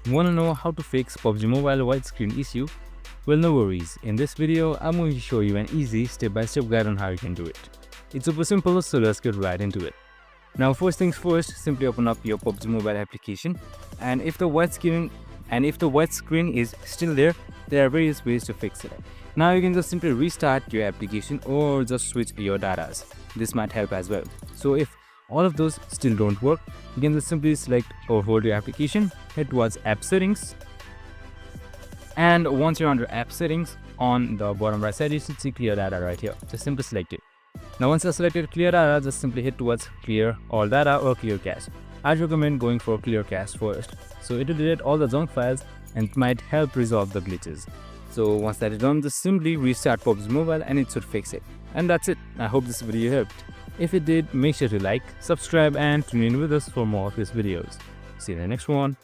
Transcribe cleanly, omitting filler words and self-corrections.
Wanna know how to fix PUBG Mobile widescreen issue? Well, no worries. In this video, I'm going to show you an easy step-by-step guide on how you can do it. It's super simple, so let's get right into it. Now, first things first, simply open up your PUBG Mobile application, and if the widescreen is still there are various ways to fix it. Now you can just simply restart your application or just switch your datas. This might help as well. So if all of those still don't work, you can just simply select or hold your application, head towards app settings, and once you're under app settings, on the bottom right side you should see clear data right here. Just simply select it. Now once you've selected clear data, just simply head towards clear all data or clear cache. I'd recommend going for clear cache first, so it will delete all the junk files and it might help resolve the glitches. So once that is done, just simply restart PUBG Mobile and it should fix it. And that's it. I hope this video helped. If it did, make sure to like, subscribe and tune in with us for more of these videos. See you in the next one.